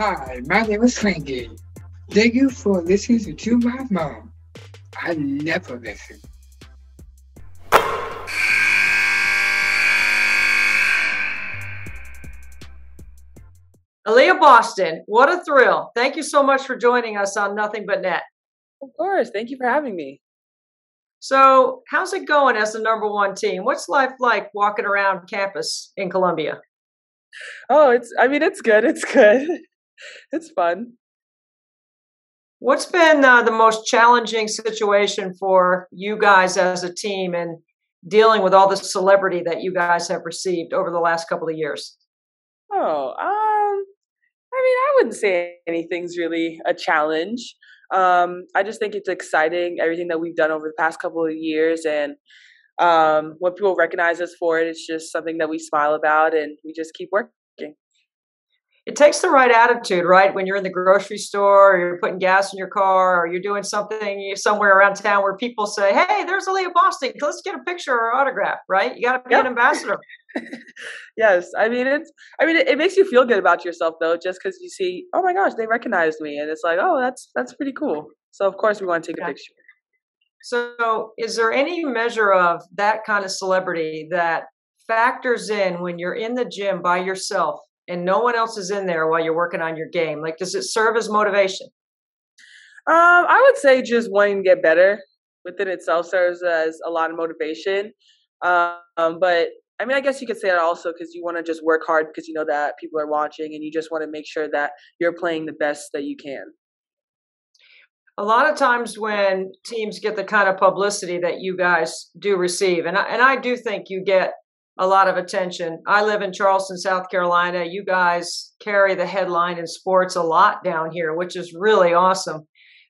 Hi, my name is Frankie. Thank you for listening to My Mom. I never listen. Aliyah Boston, what a thrill. Thank you so much for joining us on Nothing But Net. Of course. Thank you for having me. So, how's it going as the number one team? What's life like walking around campus in Columbia? Oh, it's good. It's good. It's fun. What's been the most challenging situation for you guys as a team and dealing with all the celebrity that you guys have received over the last couple of years? Oh, I wouldn't say anything's really a challenge. I just think it's exciting, everything that we've done over the past couple of years. And when people recognize us for it, it's just something that we smile about and we just keep working. It takes the right attitude, right? When you're in the grocery store or you're putting gas in your car or you're doing something somewhere around town where people say, hey, there's Aliyah Boston. Let's get a picture or autograph, right? You got to be an ambassador. Yes. It makes you feel good about yourself though, just because you see, oh my gosh, they recognized me. And it's like, oh, that's pretty cool. So of course we want to take a picture. So is there any measure of that kind of celebrity that factors in when you're in the gym by yourself and no one else is in there while you're working on your game? Like, does it serve as motivation? I would say just wanting to get better within itself serves as a lot of motivation. But I guess you could say that also because you want to just work hard because you know that people are watching and you just want to make sure that you're playing the best that you can. A lot of times when teams get the kind of publicity that you guys do receive, and I do think you get a lot of attention. I live in Charleston, South Carolina. You guys carry the headline in sports a lot down here, which is really awesome.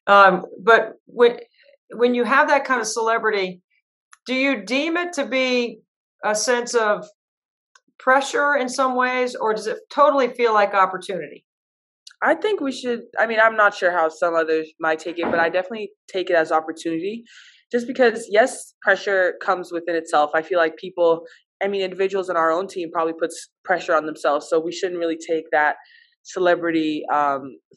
But when you have that kind of celebrity, do you deem it to be a sense of pressure in some ways, or does it totally feel like opportunity? I think we should. I'm not sure how some others might take it, but I definitely take it as opportunity. Just because, yes, pressure comes within itself. I feel like individuals in our own team probably puts pressure on themselves. So we shouldn't really take that celebrity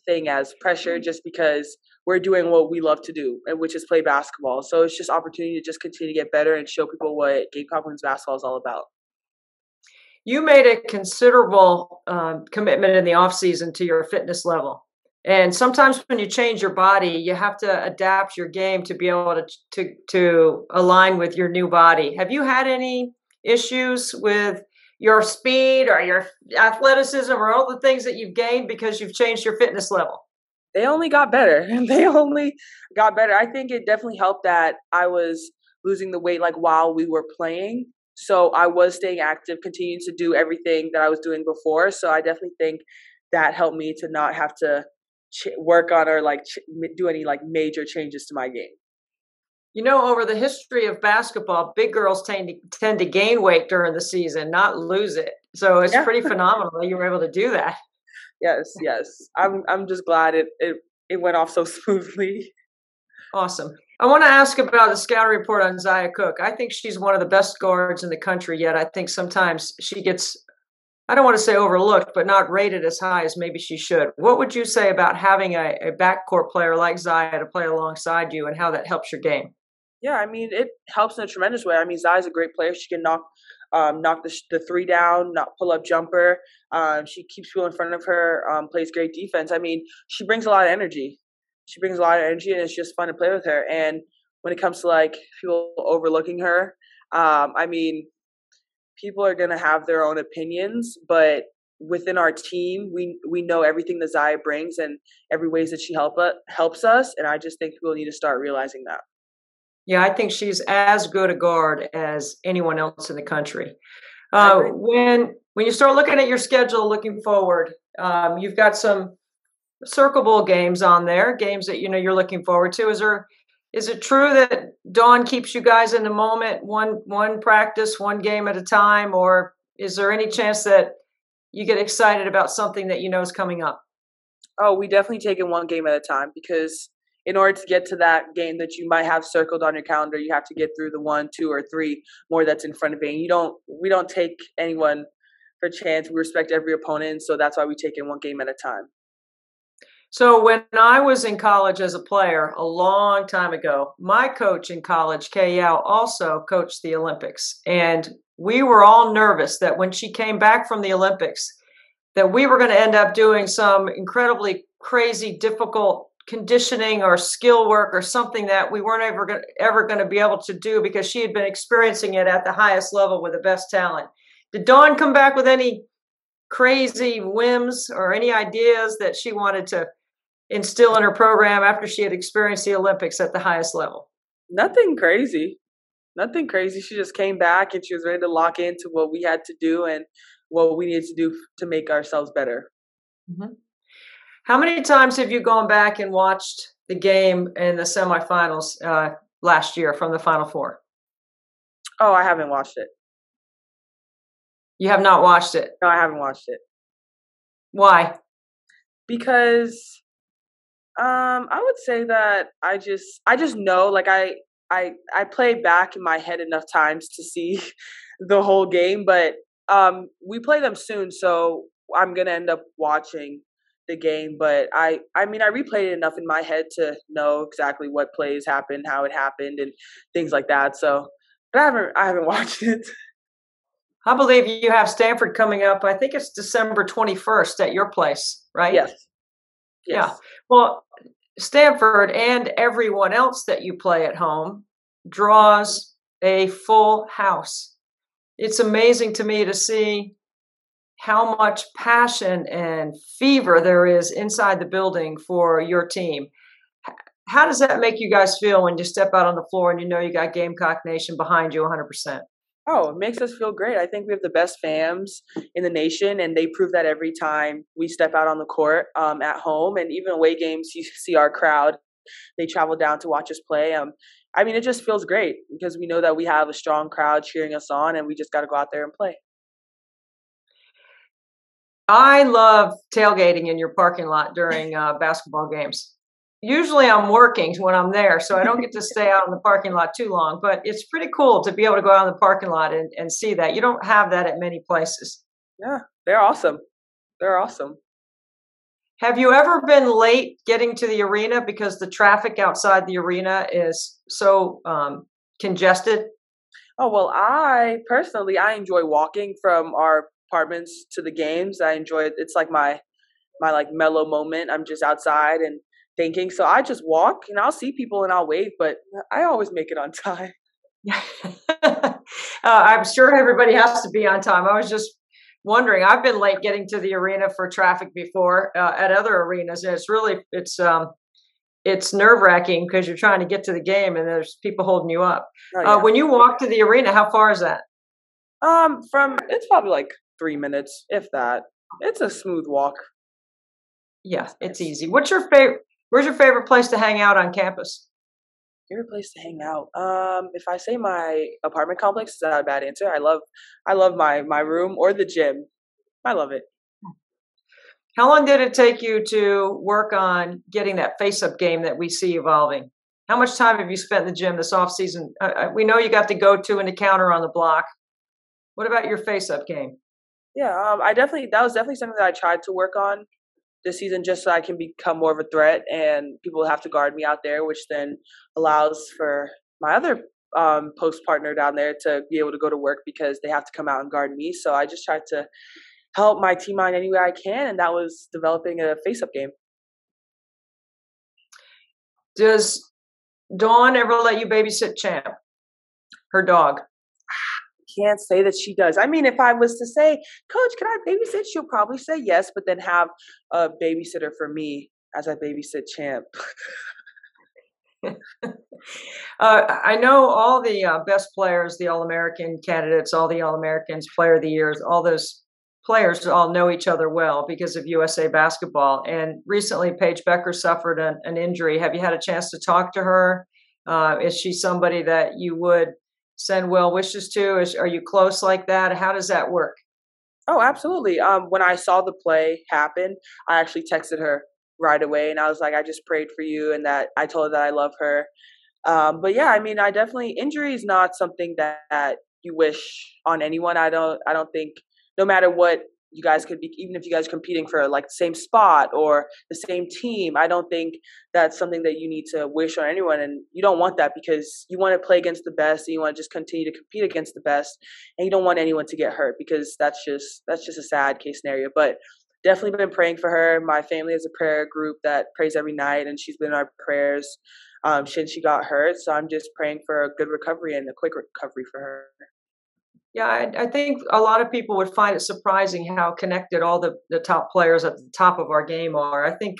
thing as pressure just because we're doing what we love to do, and which is play basketball. So it's just opportunity to just continue to get better and show people what Gamecock women's basketball is all about. You made a considerable commitment in the off season to your fitness level. And sometimes when you change your body, you have to adapt your game to be able to align with your new body. Have you had any issues with your speed or your athleticism or all the things that you've gained because you've changed your fitness level? They only got better. They only got better. I think it definitely helped that I was losing the weight like while we were playing. So I was staying active, continuing to do everything that I was doing before. So I definitely think that helped me to not have to work on or do any major changes to my game. You know, over the history of basketball, big girls tend to gain weight during the season, not lose it. So it's pretty phenomenal that you were able to do that. Yes. I'm just glad it went off so smoothly. Awesome. I want to ask about the scouting report on Zia Cook. I think she's one of the best guards in the country, yet I think sometimes she gets, I don't want to say overlooked, but not rated as high as maybe she should. What would you say about having a backcourt player like Zia to play alongside you and how that helps your game? Yeah, it helps in a tremendous way. Zia's a great player. She can knock the three down, not pull up jumper. She keeps people in front of her, plays great defense. She brings a lot of energy. And it's just fun to play with her. And when it comes to people overlooking her, people are gonna have their own opinions, but within our team, we know everything that Zia brings and every ways that she helps us. And I just think people need to start realizing that. Yeah, I think she's as good a guard as anyone else in the country. When you start looking at your schedule, looking forward, you've got some Circle Bowl games on there, games that you're looking forward to. Is it true that Dawn keeps you guys in the moment, one practice, one game at a time, or is there any chance that you get excited about something that you know is coming up? Oh, we definitely take it one game at a time because in order to get to that game that you might have circled on your calendar, you have to get through the 1, 2, or 3 more that's in front of you. And we don't take anyone for chance. We respect every opponent, so that's why we take it one game at a time. So when I was in college as a player a long time ago, my coach in college, Kay Yao, also coached the Olympics. And we were all nervous that when she came back from the Olympics, that we were going to end up doing some incredibly crazy, difficult conditioning or skill work or something that we weren't ever going to be able to do because she had been experiencing it at the highest level with the best talent. Did Dawn come back with any crazy whims or any ideas that she wanted to instill in her program after she had experienced the Olympics at the highest level? Nothing crazy. Nothing crazy. She just came back and she was ready to lock into what we had to do and what we needed to do to make ourselves better. Mm-hmm. How many times have you gone back and watched the game in the semifinals last year from the Final Four? Oh, I haven't watched it. You have not watched it? No, I haven't watched it. Why? Because I would say that I just know, like I play back in my head enough times to see the whole game, but we play them soon, so I'm gonna end up watching the game. But I mean I replayed it enough in my head to know exactly what plays happened, how it happened, and things like that. So, but I haven't watched it. I believe you have Stanford coming up. I think it's December 21st at your place, right? Yes. Yeah. Well, Stanford and everyone else that you play at home draws a full house. It's amazing to me to see how much passion and fever there is inside the building for your team. How does that make you guys feel when you step out on the floor and you know you got Gamecock Nation behind you 100%? Oh, it makes us feel great. I think we have the best fans in the nation, and they prove that every time we step out on the court at home. And even away games, you see our crowd. They travel down to watch us play. I mean, it just feels great because we know that we have a strong crowd cheering us on, and we just got to go out there and play. I love tailgating in your parking lot during basketball games. Usually I'm working when I'm there, so I don't get to stay out in the parking lot too long, but it's pretty cool to be able to go out in the parking lot and see that. You don't have that at many places. Yeah, they're awesome. They're awesome. Have you ever been late getting to the arena because the traffic outside the arena is so congested? Oh, well, I personally enjoy walking from our apartments to the games. I enjoy it. It's like my like mellow moment. I'm just outside and thinking. So I just walk and I'll see people and I'll wave, but I always make it on time. I'm sure everybody has to be on time. I was just wondering. I've been late getting to the arena for traffic before at other arenas, and it's nerve wracking because you're trying to get to the game and there's people holding you up. Oh, yeah. When you walk to the arena, how far is that? It's probably like 3 minutes, if that. It's a smooth walk. Yeah, it's easy. What's your favorite? Where's your favorite place to hang out on campus? Favorite place to hang out? If I say my apartment complex, is that a bad answer? I love my room or the gym. I love it. How long did it take you to work on getting that face-up game that we see evolving? How much time have you spent in the gym this off season? We know you got the go-to and the counter on the block. What about your face-up game? Yeah, that was definitely something that I tried to work on this season just so I can become more of a threat and people have to guard me out there, which then allows for my other post partner down there to be able to go to work because they have to come out and guard me. So I just tried to help my team out any way I can, and that was developing a face-up game. Does Dawn ever let you babysit Champ, her dog? Can't say that she does. I mean, if I was to say, Coach, can I babysit? She'll probably say yes, but then have a babysitter for me as I babysit Champ. I know all the best players, the All-American candidates, all the All-Americans, Player of the Years, all those players all know each other well because of USA Basketball. And recently, Paige Becker suffered an injury. Have you had a chance to talk to her? Is she somebody that you would send well wishes to? Are you close like that? How does that work? Oh, absolutely. When I saw the play happen, I actually texted her right away, and I was like, I just prayed for you, and that I told her that I love her. But yeah, I mean, injury is not something that you wish on anyone. I don't think, no matter what you guys could be, even if you guys are competing for like the same spot or the same team, I don't think that's something that you need to wish on anyone. And you don't want that, because you want to play against the best and you want to just continue to compete against the best. And you don't want anyone to get hurt, because that's just a sad case scenario. But definitely been praying for her. My family has a prayer group that prays every night, and she's been in our prayers since she got hurt. So I'm just praying for a good recovery and a quick recovery for her. Yeah, I think a lot of people would find it surprising how connected all the top players at the top of our game are. I think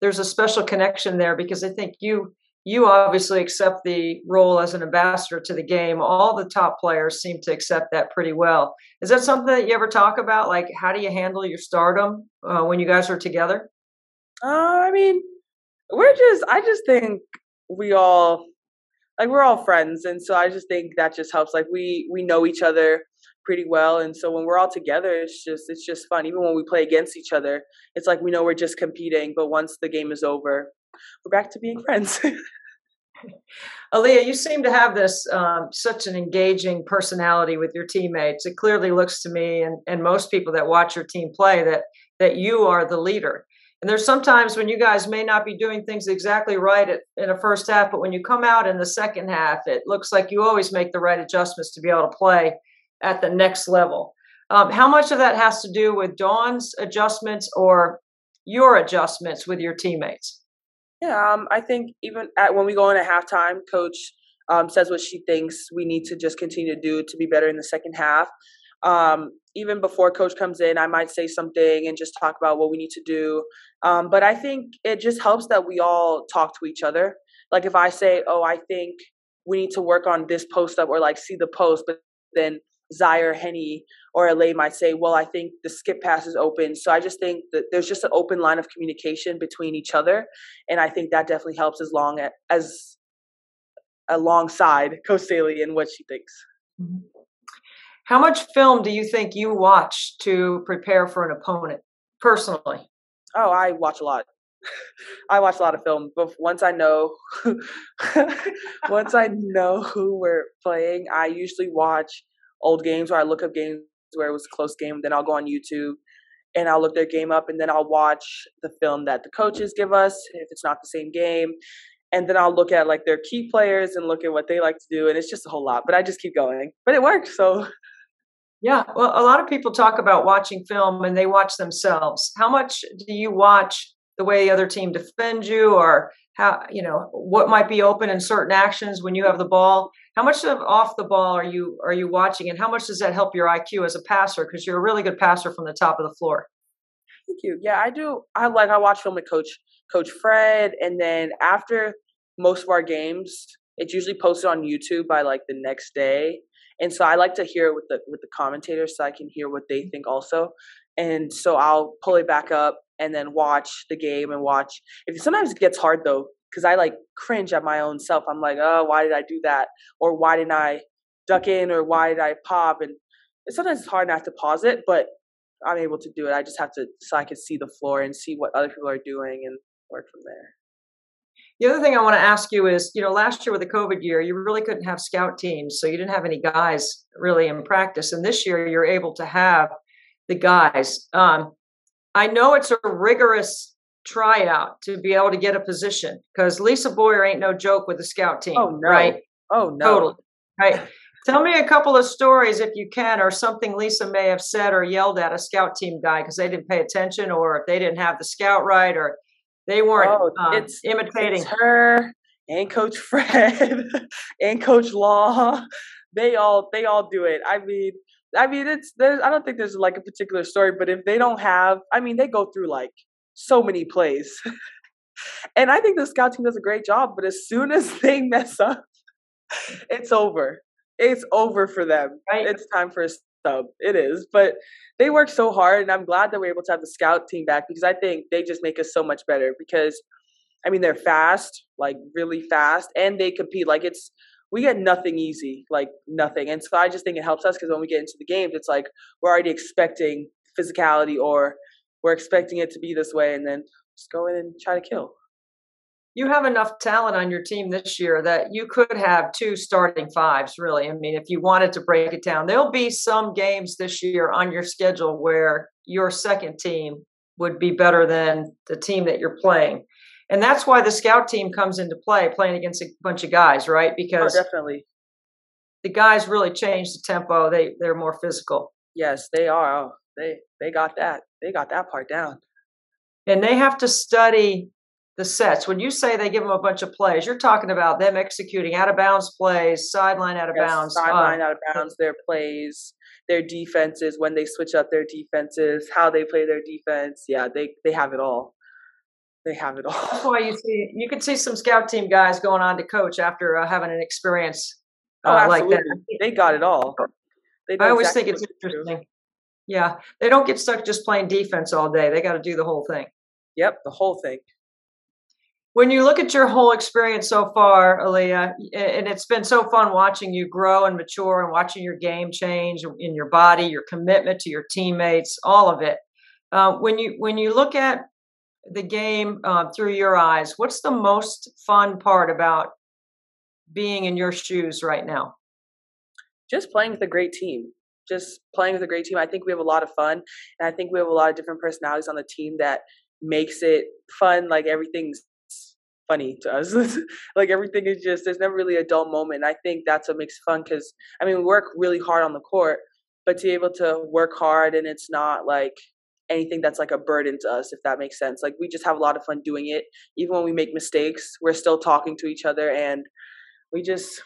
there's a special connection there, because I think you obviously accept the role as an ambassador to the game. All the top players seem to accept that pretty well. Is that something that you ever talk about? Like, how do you handle your stardom when you guys are together? I mean, I just think we're all friends. And so I just think that just helps. Like we know each other pretty well. And so when we're all together, it's just fun. Even when we play against each other, it's like we know we're just competing. But once the game is over, we're back to being friends. Aliyah, you seem to have this such an engaging personality with your teammates. It clearly looks to me and most people that watch your team play that you are the leader. And there's sometimes when you guys may not be doing things exactly right in the first half, but when you come out in the second half, it looks like you always make the right adjustments to be able to play at the next level. How much of that has to do with Dawn's adjustments or your adjustments with your teammates? Yeah, I think even when we go in at halftime, Coach says what she thinks we need to just continue to do to be better in the second half. Even before Coach comes in, I might say something and just talk about what we need to do. But I think it just helps that we all talk to each other. Like if I say, oh, I think we need to work on this post up, or like see the post, but then Zaire, Henny, or Alay might say, well, I think the skip pass is open. So I just think that there's just an open line of communication between each other. And I think that definitely helps as alongside Coach Staley and what she thinks. Mm-hmm. How much film do you think you watch to prepare for an opponent personally? Oh, I watch a lot. I watch a lot of film, but once I know who we're playing, I usually watch old games, or I look up games where it was a close game. Then I'll go on YouTube and I'll look their game up, and then I'll watch the film that the coaches give us if it's not the same game. And then I'll look at like their key players and look at what they like to do. And it's just a whole lot, but I just keep going. But it works. So yeah, well, a lot of people talk about watching film and they watch themselves. How much do you watch the way the other team defends you, or how, what might be open in certain actions when you have the ball? How much of off the ball are you watching, and how much does that help your IQ as a passer? Because you're a really good passer from the top of the floor. Thank you. Yeah, I do. I watch film with Coach Fred, and then after most of our games, it's usually posted on YouTube by like the next day. And so I like to hear it with the commentators, so I can hear what they think also. And so I'll pull it back up and then watch the game and watch. Sometimes it gets hard though, because I like cringe at my own self. I'm like, oh, why did I do that? Or why didn't I duck in? Or why did I pop? And sometimes it's hard not to pause it, but I'm able to do it. I just have to, so I can see the floor and see what other people are doing and work from there. The other thing I want to ask you is, last year with the COVID year, you really couldn't have scout teams. So you didn't have any guys really in practice. And this year you're able to have the guys. I know it's a rigorous tryout to be able to get a position, because Lisa Boyer ain't no joke with the scout team. Oh, no. Right? Oh, no. Totally. Right. Tell me a couple of stories, if you can, or something Lisa may have said or yelled at a scout team guy because they didn't pay attention, or if they didn't have the scout right, or they weren't imitating. It's her and Coach Fred and Coach Law. They all do it. I mean, I don't think there's like a particular story, but if they don't have, they go through like so many plays. And I think the scout team does a great job, but as soon as they mess up, it's over. It's over for them. Right. It's time for a sub. It is. But they work so hard, and I'm glad that we're able to have the scout team back, because I think they just make us so much better, because they're fast, like really fast, and they compete. Like we get nothing easy, like nothing. And so I just think it helps us, because when we get into the games, it's like we're already expecting physicality, or we're expecting it to be this way, and then just go in and try to kill. You have enough talent on your team this year that you could have 2 starting fives, really. I mean, if you wanted to break it down, there'll be some games this year on your schedule where your second team would be better than the team that you're playing. And that's why the scout team comes into play, playing against a bunch of guys, right? Oh, Because definitely. the guys really change the tempo. They're more physical. Yes, they are. Oh, they got that. They got that part down. And they have to study the sets. When you say they give them a bunch of plays, you're talking about them executing out of bounds plays, sideline out of Yes, bounds. sideline out of bounds, their plays, their defenses, when they switch up their defenses, how they play their defense. Yeah, they have it all. They have it all. That's why you can see some scout team guys going on to coach after having an experience Oh, like absolutely. that. They got it all. They know I always exactly think it's what to do. interesting. Yeah, they don't get stuck just playing defense all day. They got to do the whole thing. Yep, the whole thing. When you look at your whole experience so far, Aliyah, and it's been so fun watching you grow and mature and watching your game change in your body, your commitment to your teammates, all of it. When you look at the game through your eyes, what's the most fun part about being in your shoes right now? Just playing with a great team. Just playing with a great team. I think we have a lot of fun, and I think we have a lot of different personalities on the team that makes it fun. Like everything's funny to us. Like everything is just, there's never really a dull moment. And I think that's what makes it fun because, I mean, we work really hard on the court, but to be able to work hard and it's not like anything that's like a burden to us, if that makes sense. Like we just have a lot of fun doing it. Even when we make mistakes, we're still talking to each other and we just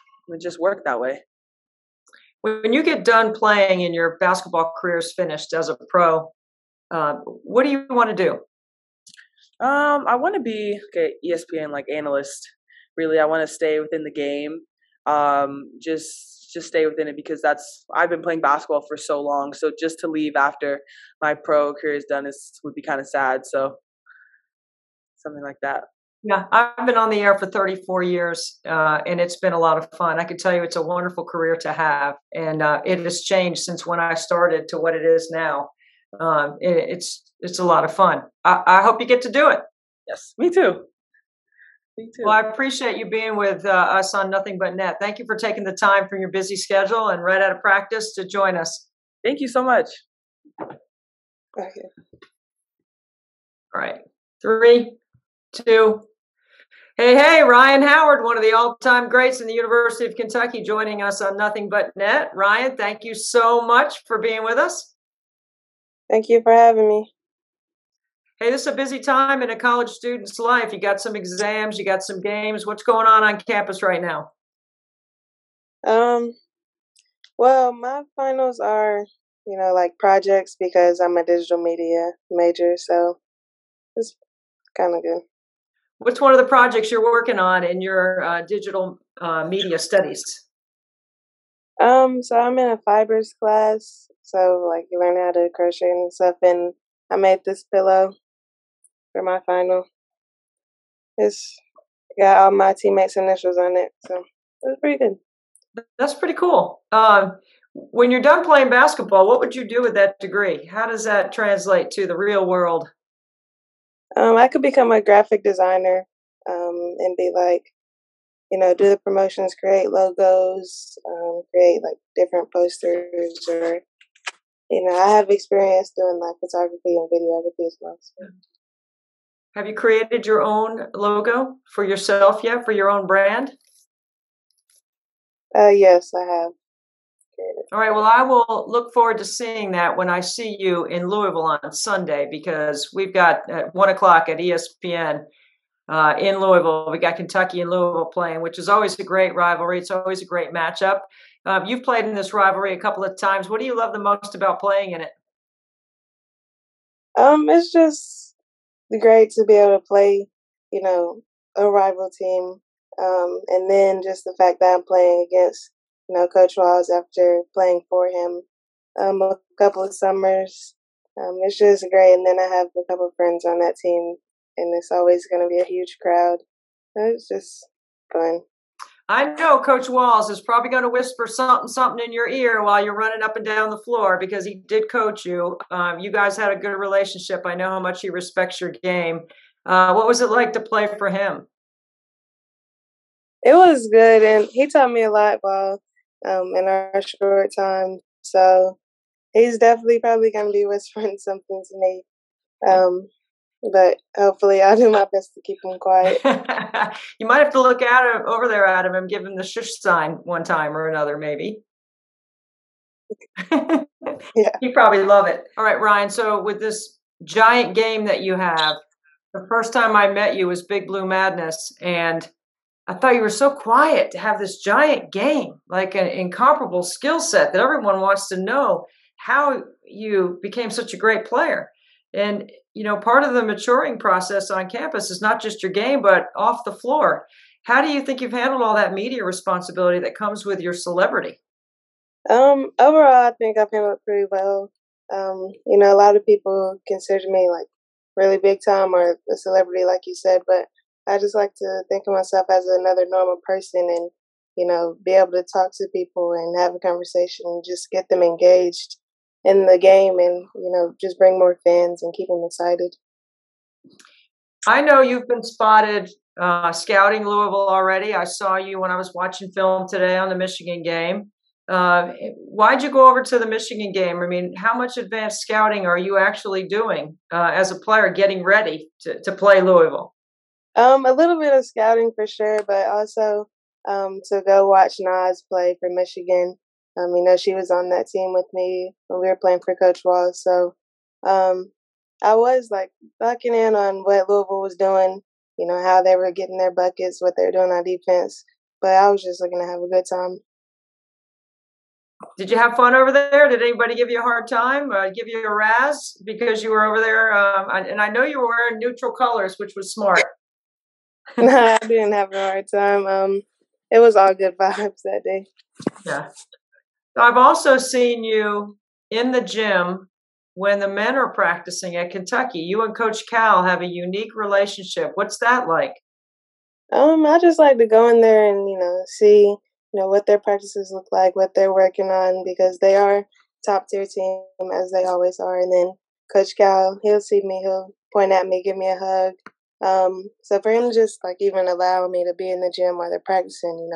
work that way. When you get done playing and your basketball career is finished as a pro, what do you want to do? I want to be like a ESPN like analyst. Really, I want to stay within the game. Just stay within it because I've been playing basketball for so long. So just to leave after my pro career is done would be kind of sad. So something like that. Yeah, I've been on the air for 34 years, and it's been a lot of fun. I can tell you it's a wonderful career to have, and it has changed since when I started to what it is now. It's a lot of fun. I hope you get to do it. Yes, me too. Me too. Well, I appreciate you being with us on Nothing But Net. Thank you for taking the time from your busy schedule and right out of practice to join us. Thank you so much. Okay. All right. 3, 2. Hey, Ryan Howard, one of the all-time greats in the University of Kentucky, joining us on Nothing But Net. Ryan, thank you so much for being with us. Thank you for having me. Hey, this is a busy time in a college student's life. You got some exams, you got some games. What's going on campus right now? Well, my finals are, like projects because I'm a digital media major, so it's kind of good. What's one of the projects you're working on in your digital media studies? So I'm in a fibers class, so like you learn how to crochet and stuff, and I made this pillow for my final. It's got all my teammates' initials on it, so it was pretty good. That's pretty cool. When you're done playing basketball, what would you do with that degree? How does that translate to the real world? I could become a graphic designer and be like, do the promotions, create logos, create like different posters, or I have experience doing like photography and videography as well. So. Have you created your own logo for yourself yet, for your own brand? Yes, I have. All right. Well, I will look forward to seeing that when I see you in Louisville on Sunday, because we've got at 1:00 at ESPN in Louisville. We got Kentucky and Louisville playing, which is always a great rivalry. It's always a great matchup. You've played in this rivalry a couple of times. What do you love the most about playing in it? It's just great to be able to play, a rival team, and then just the fact that I'm playing against. Coach Walls after playing for him a couple of summers. It's just great. And then I have a couple of friends on that team, and it's always going to be a huge crowd. It's just fun. I know Coach Walls is probably going to whisper something in your ear while you're running up and down the floor, because he did coach you. You guys had a good relationship. I know how much he respects your game. What was it like to play for him? It was good, and he taught me a lot while in our short time. So he's definitely probably going to be whispering something to me. But hopefully, I'll do my best to keep him quiet. You might have to look at him over there at him and give him the shush sign one time or another, maybe. Yeah. You probably love it. All right, Rhyne. So with this giant game that you have, the first time I met you was Big Blue Madness, and I thought you were so quiet to have this giant game, like an incomparable skill set that everyone wants to know how you became such a great player. And, you know, part of the maturing process on campus is not just your game, but off the floor. How do you think you've handled all that media responsibility that comes with your celebrity? Overall, I think I've handled it pretty well. A lot of people consider me like really big time or a celebrity, like you said, but I just like to think of myself as another normal person and, be able to talk to people and have a conversation and just get them engaged in the game and, just bring more fans and keep them excited. I know you've been spotted scouting Louisville already. I saw you when I was watching film today on the Michigan game. Why'd you go over to the Michigan game? I mean, how much advanced scouting are you actually doing as a player getting ready to play Louisville? A little bit of scouting for sure, but also to go watch Nas play for Michigan. She was on that team with me when we were playing for Coach Wall. So I was like locking in on what Louisville was doing, how they were getting their buckets, what they were doing on defense. But I was just looking to have a good time. Did you have fun over there? Did anybody give you a hard time, give you a razz because you were over there? And I know you were wearing neutral colors, which was smart. No, I didn't have a hard time. It was all good vibes that day. Yeah. I've also seen you in the gym when the men are practicing at Kentucky. You and Coach Cal have a unique relationship. What's that like? I just like to go in there and, see, what their practices look like, what they're working on, because they are top tier team as they always are. And then Coach Cal, he'll see me, he'll point at me, give me a hug. So for him to just like even allow me to be in the gym while they're practicing,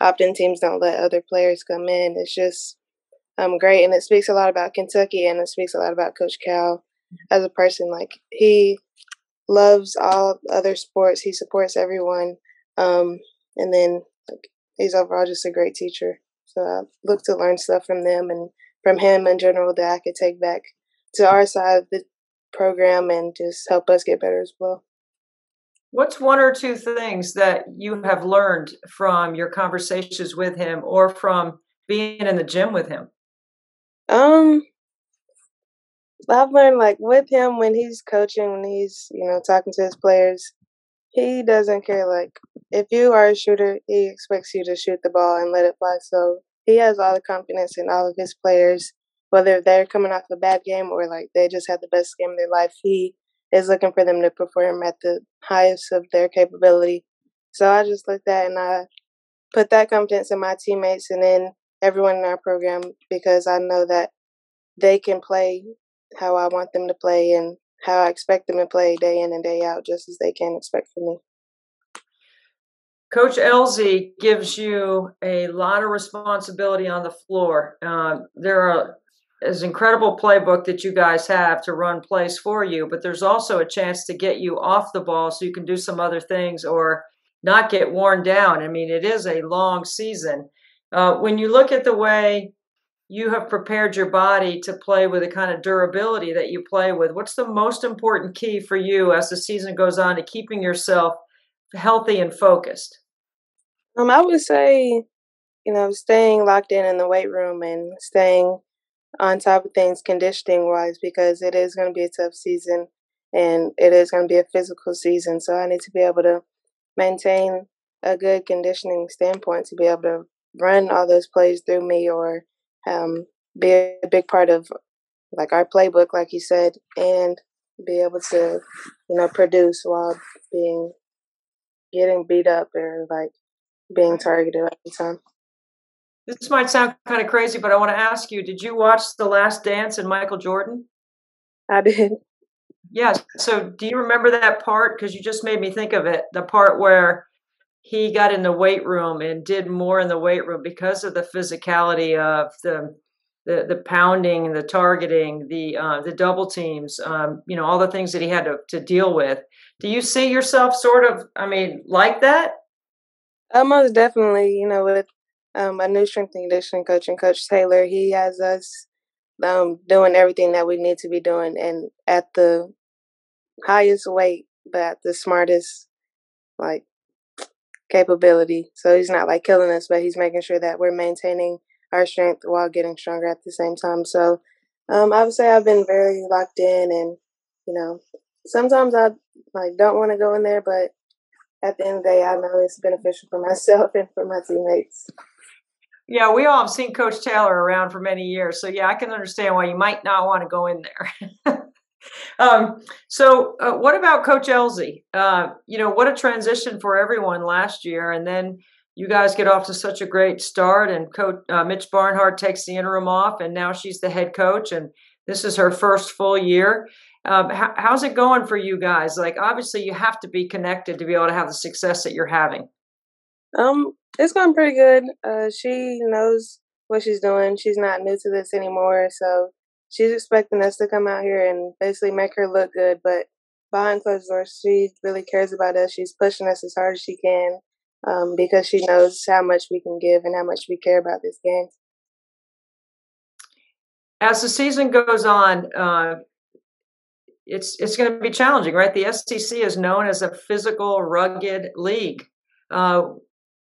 often teams don't let other players come in. It's just great, and it speaks a lot about Kentucky, and it speaks a lot about Coach Cal as a person. Like he loves all other sports. He supports everyone. And then like he's overall just a great teacher. So I look to learn stuff from them and from him in general that I could take back to our side of the program and just help us get better as well. What's one or two things that you have learned from your conversations with him or from being in the gym with him? I've learned like with him when he's coaching, when he's, talking to his players, he doesn't care. Like if you are a shooter, he expects you to shoot the ball and let it fly. So he has all the confidence in all of his players, whether they're coming off a bad game or like they just had the best game of their life. He is looking for them to perform at the highest of their capability. So I just looked at and I put that confidence in my teammates and in everyone in our program because I know that they can play how I want them to play and how I expect them to play day in and day out, just as they can expect from me. Coach Elzy gives you a lot of responsibility on the floor. There's an incredible playbook that you guys have to run plays for you, but there's also a chance to get you off the ball so you can do some other things or not get worn down. I mean, it is a long season. When you look at the way you have prepared your body to play with the kind of durability that you play with, what's the most important key for you as the season goes on to keeping yourself healthy and focused? I would say, staying locked in the weight room and staying on top of things conditioning wise because it is going to be a tough season and it is going to be a physical season. So I need to be able to maintain a good conditioning standpoint to be able to run all those plays through me or be a big part of like our playbook, like you said, and be able to, produce while getting beat up or like being targeted all the time. This might sound kind of crazy, but I want to ask you, did you watch The Last Dance and Michael Jordan? I did. Yeah. So do you remember that part? Because you just made me think of it. The part where he got in the weight room and did more in the weight room because of the physicality of the pounding, the targeting, the double teams, all the things that he had to deal with. Do you see yourself sort of, like that? Most definitely, with a new strength and conditioning coach and Coach Taylor, he has us doing everything that we need to be doing and at the highest weight, but at the smartest, capability. So he's not killing us, but he's making sure that we're maintaining our strength while getting stronger at the same time. So I would say I've been very locked in, and sometimes I don't want to go in there, but at the end of the day, I know it's beneficial for myself and for my teammates. Yeah, we all have seen Coach Taylor around for many years. So, yeah, I can understand why you might not want to go in there. So what about Coach Elzy? What a transition for everyone last year. And then you guys get off to such a great start, and Coach Mitch Barnhart takes the interim off, and now she's the head coach, and this is her first full year. How's it going for you guys? Obviously you have to be connected to be able to have the success that you're having. It's going pretty good. She knows what she's doing. She's not new to this anymore, so she's expecting us to come out here and basically make her look good. But behind closed doors, she really cares about us. She's pushing us as hard as she can because she knows how much we can give and how much we care about this game. As the season goes on, it's going to be challenging, right? The SEC is known as a physical, rugged league.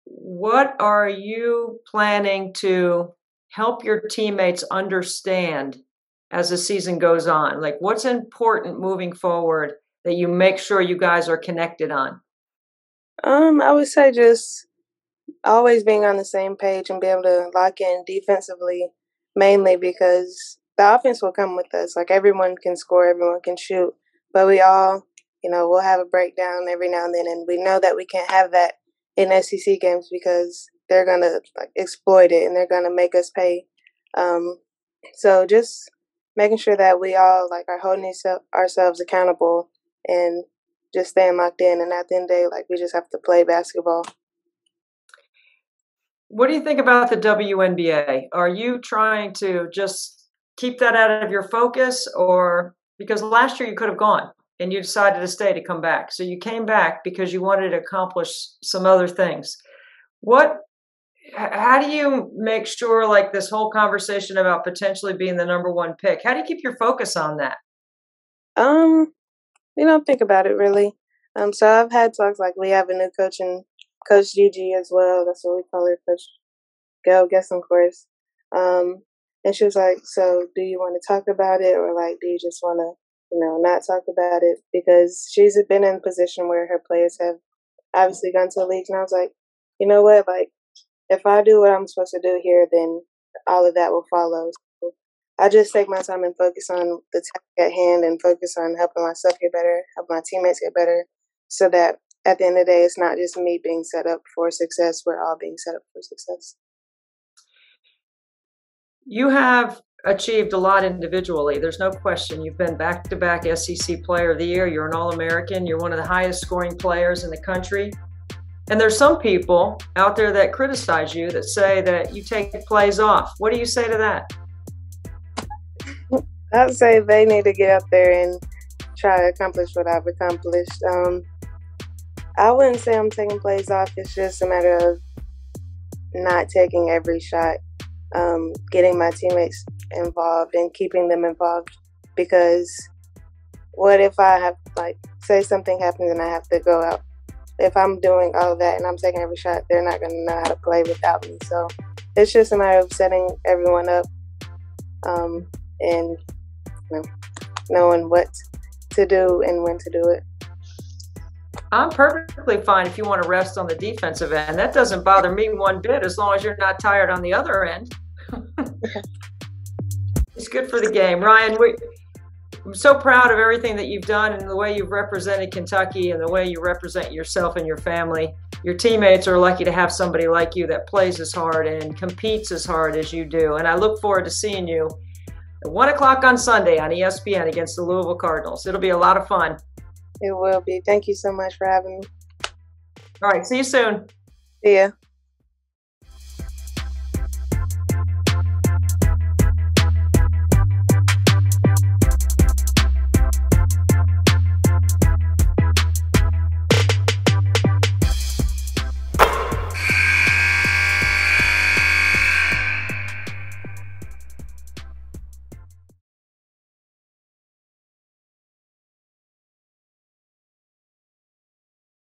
What are you planning to help your teammates understand as the season goes on? What's important moving forward that you make sure you guys are connected on? I would say just always being on the same page and be able to lock in defensively, mainly because the offense will come with us. Everyone can score, everyone can shoot, but we all, we'll have a breakdown every now and then, and we know that we can't have that in SEC games because they're going to exploit it and they're going to make us pay. So just making sure that we all are holding ourselves accountable and just staying locked in. And at the end of the day, we just have to play basketball. What do you think about the WNBA? Are you trying to just keep that out of your focus, or because last year you could have gone and you decided to stay to come back? So you came back because you wanted to accomplish some other things. How do you make sure, this whole conversation about potentially being the number one pick, how do you keep your focus on that? Think about it really. So I've had talks, we have a new coach, and Coach Gigi as well. That's what we call her, Coach Gail Guessing course. And she was like, so do you want to talk about it, or do you just want to, not talk about it? Because she's been in a position where her players have obviously gone to the league. And I was like, you know what? If I do what I'm supposed to do here, then all of that will follow. So I just take my time and focus on the task at hand and focus on helping myself get better, help my teammates get better, so that at the end of the day, it's not just me being set up for success. We're all being set up for success. You have achieved a lot individually. There's no question. You've been back-to-back SEC Player of the Year. You're an All-American. You're one of the highest scoring players in the country. And there's some people out there that criticize you, that say that you take plays off. What do you say to that? I'd say they need to get up there and try to accomplish what I've accomplished. I wouldn't say I'm taking plays off. It's just a matter of not taking every shot, getting my teammates involved and keeping them involved. Because what if I have, say something happens and I have to go out? If I'm doing all of that and I'm taking every shot, they're not going to know how to play without me. So it's just a matter of setting everyone up and knowing what to do and when to do it. I'm perfectly fine if you want to rest on the defensive end. That doesn't bother me one bit, as long as you're not tired on the other end. It's good for the game. Rhyne, I'm so proud of everything that you've done and the way you've represented Kentucky and the way you represent yourself and your family. Your teammates are lucky to have somebody like you that plays as hard and competes as hard as you do. And I look forward to seeing you at 1 o'clock on Sunday on ESPN against the Louisville Cardinals. It'll be a lot of fun. It will be. Thank you so much for having me. All right. See you soon. See ya.